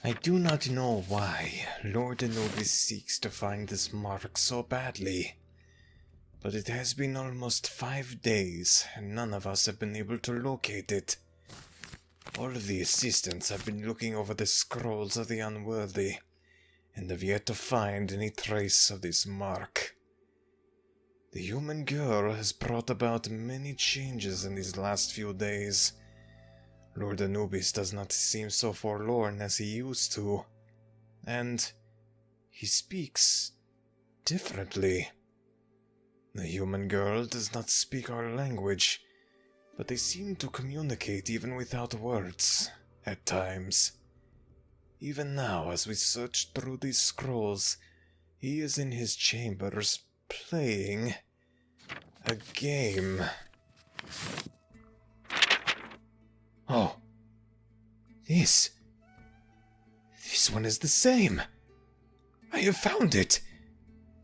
I do not know why Lord Anubis seeks to find this mark so badly, but it has been almost 5 days, and none of us have been able to locate it. All of the assistants have been looking over the scrolls of the unworthy, and have yet to find any trace of this mark. The human girl has brought about many changes in these last few days. Lord Anubis does not seem so forlorn as he used to, and he speaks differently. The human girl does not speak our language, but they seem to communicate even without words, at times. Even now, as we search through these scrolls, he is in his chambers, playing a game. Oh. This one is the same. I have found it.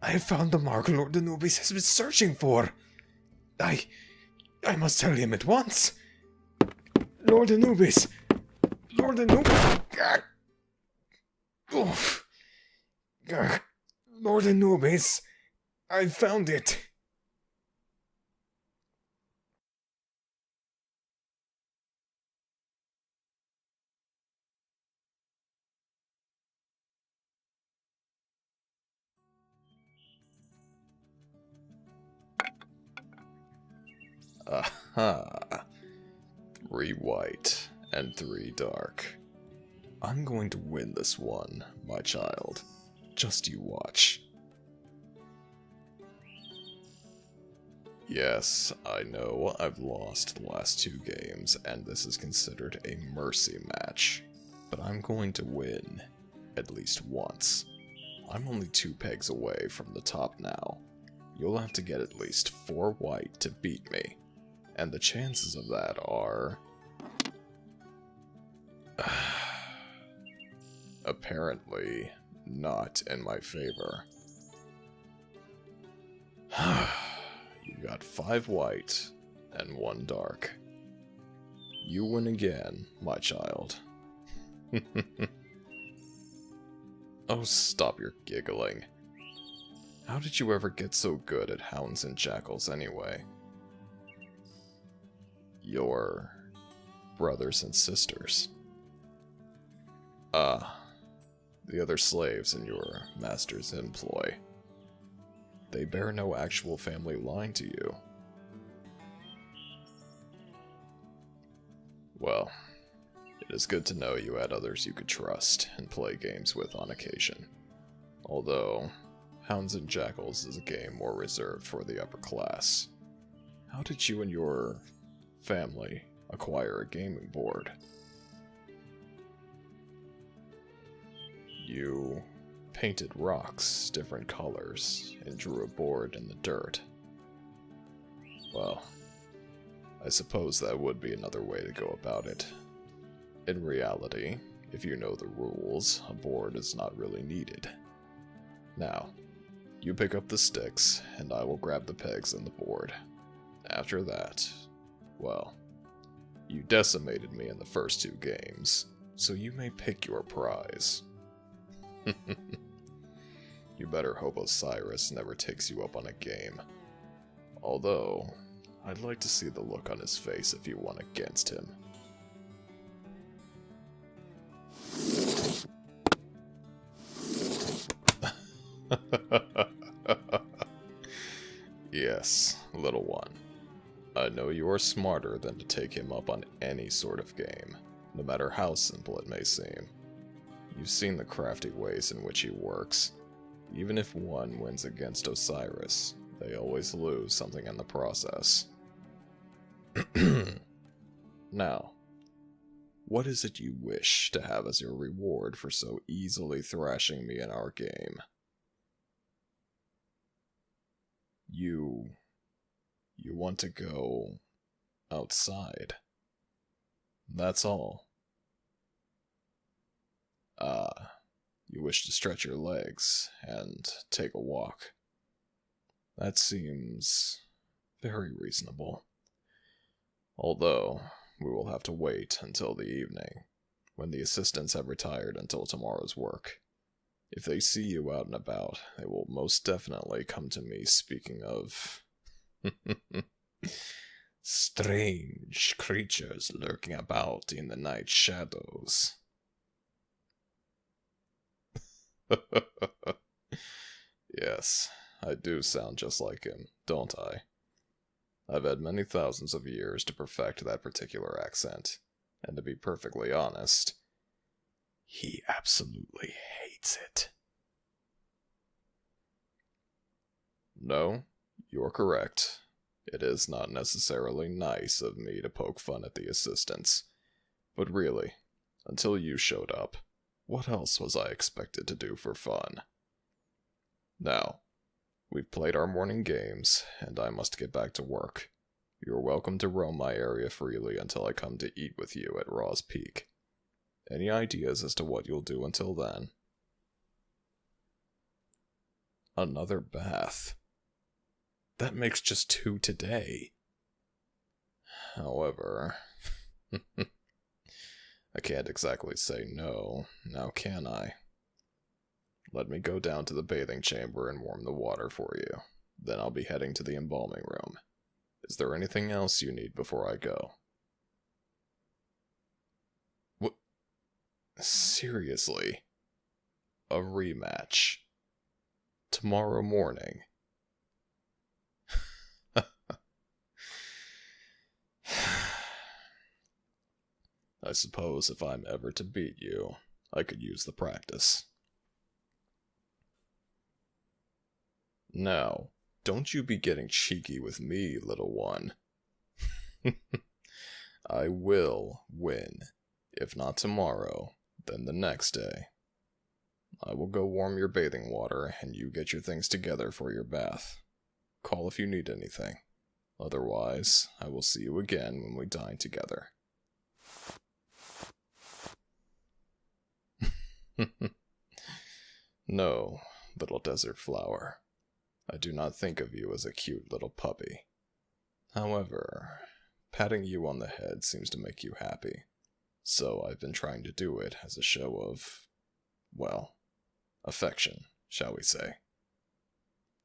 I have found the mark Lord Anubis has been searching for. I must tell him at once. Lord Anubis. Lord Anubis. Oof. Lord Anubis. I found it. Aha. 3 white and 3 dark. I'm going to win this one, my child. Just you watch. Yes, I know I've lost the last 2 games, and this is considered a mercy match. But I'm going to win, at least once. I'm only 2 pegs away from the top now. You'll have to get at least 4 white to beat me. And the chances of that are... apparently not in my favor. You got 5 white and 1 dark. You win again, my child. Oh, stop your giggling. How did you ever get so good at Hounds and Jackals anyway? Your brothers and sisters. The other slaves in your master's employ. They bear no actual family line to you. Well, it is good to know you had others you could trust and play games with on occasion. Although, Hounds and Jackals is a game more reserved for the upper class. How did you and your family acquire a gaming board? You painted rocks different colors and drew a board in the dirt. Well, I suppose that would be another way to go about it. In reality, if you know the rules, a board is not really needed. Now, you pick up the sticks, and I will grab the pegs and the board. After that, well, you decimated me in the first 2 games, so you may pick your prize. You better hope Osiris never takes you up on a game. Although, I'd like to see the look on his face if you won against him. Yes, little one. I know you are smarter than to take him up on any sort of game, no matter how simple it may seem. You've seen the crafty ways in which he works. Even if one wins against Osiris, they always lose something in the process. Now, what is it you wish to have as your reward for so easily thrashing me in our game? You want to go outside. That's all. You wish to stretch your legs and take a walk. That seems very reasonable. Although, we will have to wait until the evening. when the assistants have retired until tomorrow's work. If they see you out and about, they will most definitely come to me speaking of strange creatures lurking about in the night shadows. Yes, I do sound just like him, don't I? I've had many thousands of years to perfect that particular accent, and to be perfectly honest, he absolutely hates it. No, you're correct. It is not necessarily nice of me to poke fun at the assistants, but really, until you showed up, what else was I expected to do for fun? Now, we've played our morning games, and I must get back to work. You're welcome to roam my area freely until I come to eat with you at Raw's Peak. Any ideas as to what you'll do until then? Another bath. That makes just 2 today. However, I can't exactly say no, now can I? Let me go down to the bathing chamber and warm the water for you. Then I'll be heading to the embalming room. Is there anything else you need before I go? What? Seriously? A rematch? Tomorrow morning? I suppose if I'm ever to beat you, I could use the practice. Now, don't you be getting cheeky with me, little one. I will win. If not tomorrow, then the next day. I will go warm your bathing water, and you get your things together for your bath. Call if you need anything. Otherwise, I will see you again when we dine together. No, little desert flower. I do not think of you as a cute little puppy. However, patting you on the head seems to make you happy, so I've been trying to do it as a show of, well, affection, shall we say.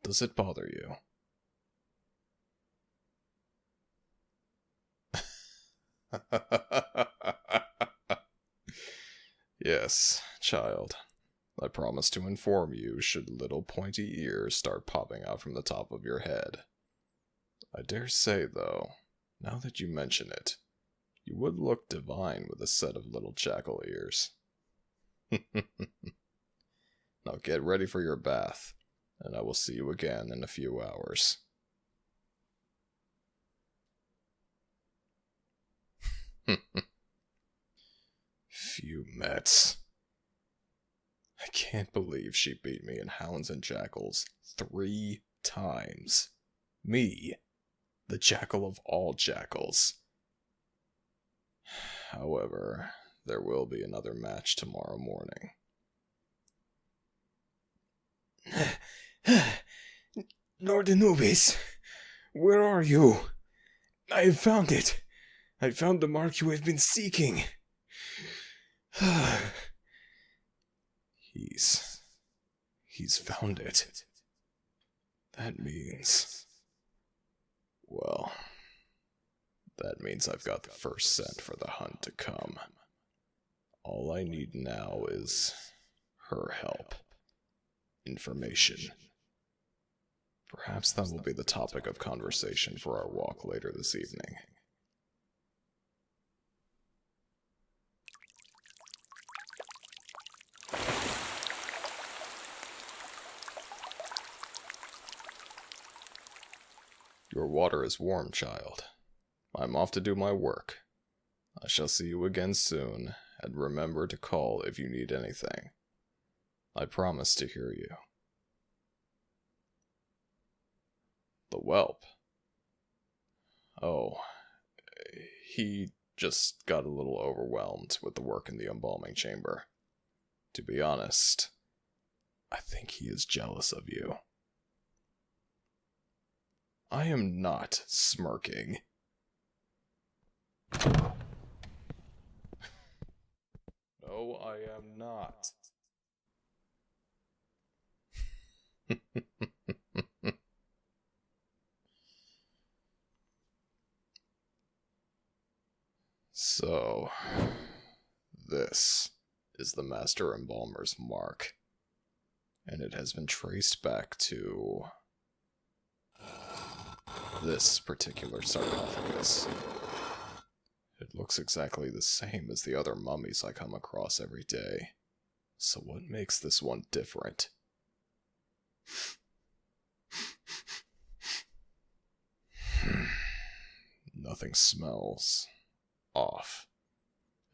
Does it bother you? Yes, child. I promise to inform you should little pointy ears start popping out from the top of your head. I dare say, though, now that you mention it, you would look divine with a set of little jackal ears. Now get ready for your bath, and I will see you again in a few hours. Few Mets. I can't believe she beat me in Hounds and Jackals 3 times. Me, the jackal of all jackals. However, there will be another match tomorrow morning. Lord Anubis, where are you? I have found it. I found the mark you have been seeking. He's found it. That means... well, that means I've got the first scent for the hunt to come. All I need now is her help. Information. Perhaps that will be the topic of conversation for our walk later this evening. Your water is warm, child. I'm off to do my work. I shall see you again soon, and remember to call if you need anything. I promise to hear you. The whelp. Oh, he just got a little overwhelmed with the work in the embalming chamber. To be honest, I think he is jealous of you. I am not smirking. No, I am not. So, this is the Master Embalmer's mark, and it has been traced back to this particular sarcophagus. It looks exactly the same as the other mummies I come across every day. So what makes this one different? Nothing smells off.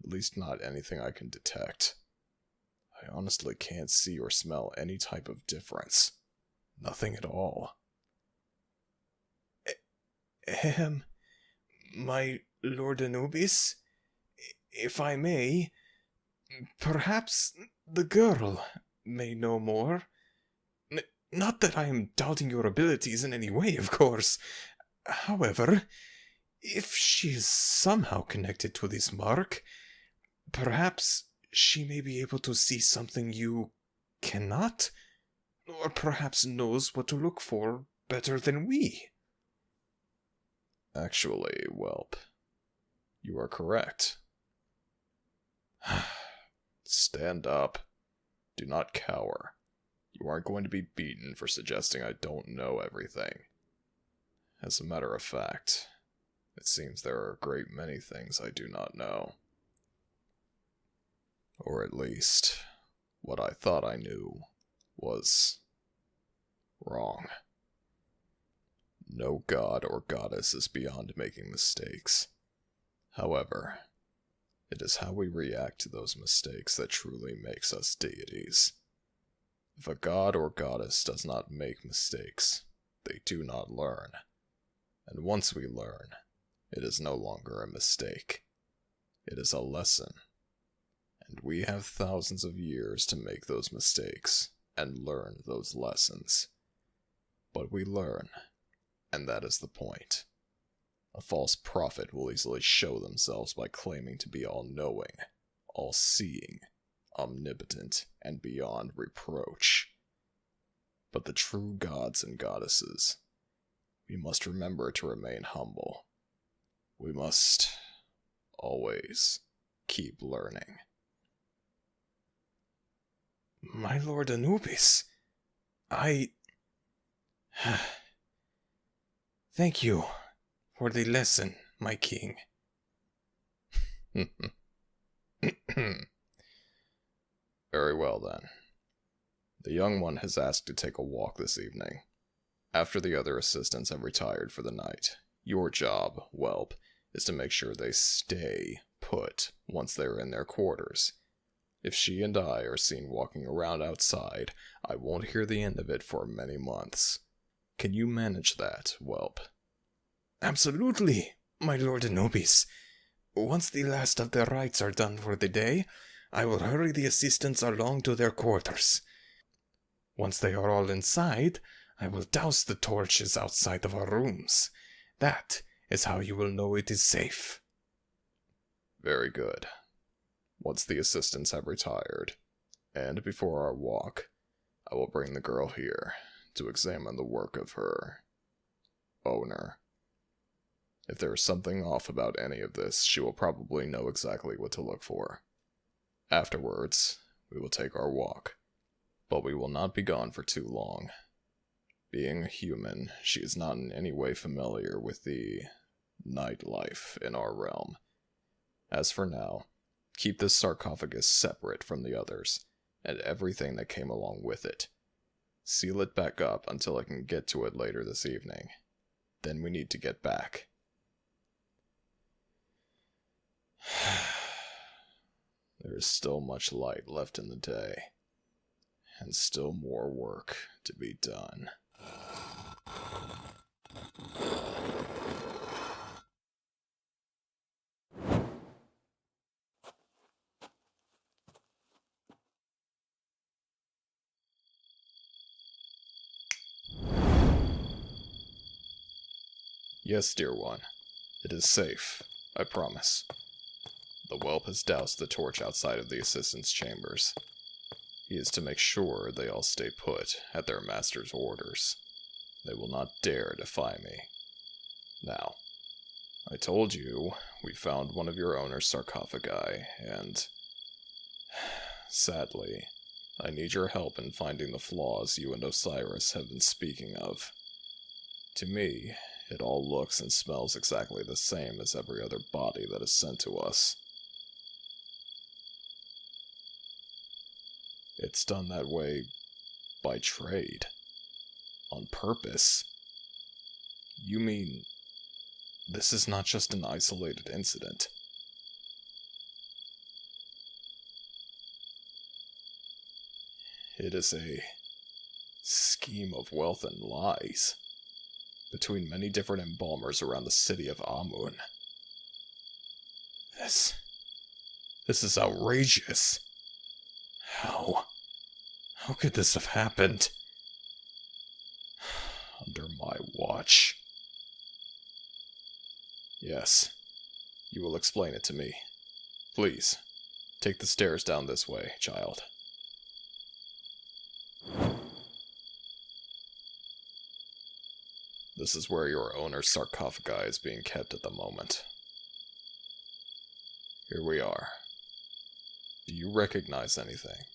At least not anything I can detect. I honestly can't see or smell any type of difference. Nothing at all. My Lord Anubis? If I may, perhaps the girl may know more. Not that I am doubting your abilities in any way, of course. However, if she is somehow connected to this mark, perhaps she may be able to see something you cannot, or perhaps knows what to look for better than we. Actually, whelp, you are correct. Stand up. Do not cower. You aren't going to be beaten for suggesting I don't know everything. As a matter of fact, it seems there are a great many things I do not know. Or at least, what I thought I knew was wrong. No god or goddess is beyond making mistakes. However, it is how we react to those mistakes that truly makes us deities. If a god or goddess does not make mistakes, they do not learn. And once we learn, it is no longer a mistake. It is a lesson. And we have thousands of years to make those mistakes and learn those lessons. But we learn, and that is the point. A false prophet will easily show themselves by claiming to be all-knowing, all-seeing, omnipotent, and beyond reproach. But the true gods and goddesses, we must remember to remain humble. We must always keep learning. My Lord Anubis, Thank you for the lesson, my king. Very well, then. The young one has asked to take a walk this evening. After the other assistants have retired for the night, your job, whelp, is to make sure they stay put once they're in their quarters. If she and I are seen walking around outside, I won't hear the end of it for many months. Can you manage that, whelp? Absolutely, my Lord Anubis. Once the last of the rites are done for the day, I will hurry the assistants along to their quarters. Once they are all inside, I will douse the torches outside of our rooms. That is how you will know it is safe. Very good. Once the assistants have retired, and before our walk, I will bring the girl here to examine the work of her owner. If there is something off about any of this, she will probably know exactly what to look for. Afterwards, we will take our walk, but we will not be gone for too long. Being a human, she is not in any way familiar with the nightlife in our realm. As for now, keep this sarcophagus separate from the others, and everything that came along with it. Seal it back up until I can get to it later this evening. Then we need to get back. There is still much light left in the day, and still more work to be done. Yes, dear one. It is safe, I promise. The whelp has doused the torch outside of the assistants' chambers. He is to make sure they all stay put at their master's orders. They will not dare defy me. Now, I told you we found one of your owner's sarcophagi, and sadly, I need your help in finding the flaws you and Osiris have been speaking of. To me, it all looks and smells exactly the same as every other body that is sent to us. It's done that way by trade. On purpose. You mean this is not just an isolated incident? It is a scheme of wealth and lies between many different embalmers around the city of Amun. This is outrageous. How could this have happened? Under my watch. Yes, you will explain it to me. Please, take the stairs down this way, child. This is where your owner's sarcophagi is being kept at the moment. Here we are. Do you recognize anything?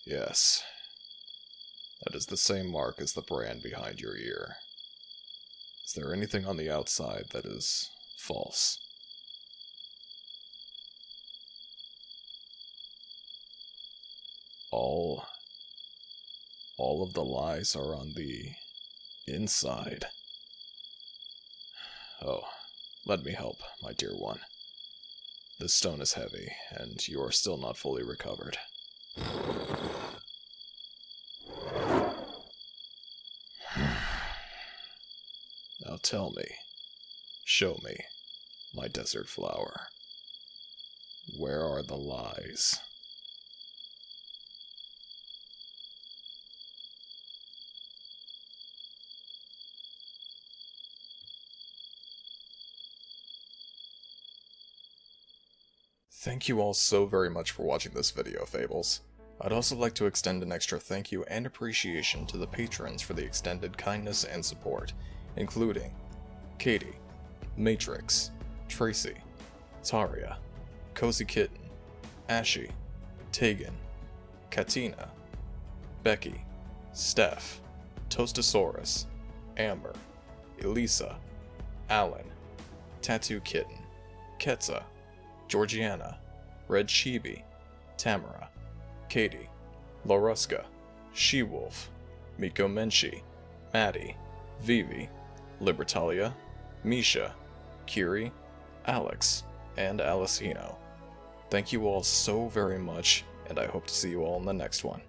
Yes. That is the same mark as the brand behind your ear. Is there anything on the outside that is false? All of the lies are on the inside. Oh, let me help, my dear one. This stone is heavy, and you are still not fully recovered. Now tell me, show me, my desert flower. Where are the lies? Thank you all so very much for watching this video, Fables. I'd also like to extend an extra thank you and appreciation to the patrons for the extended kindness and support, including Catie, Matrix, Tracy, Taria, CozyKitten, Ashi, Tegan, Katena, Becky, Steph, Toastasarus, Amber, Elisa, Alan, Tattoo Kitten, Ketza, Georgiana, RedChibi, Tamara, Catie, Lauruska, SheWolf, Micomenchi, Maddie, Vivi, Libertalia, Misha, Kiri, Alex, and AlicexHino. Thank you all so very much, and I hope to see you all in the next one.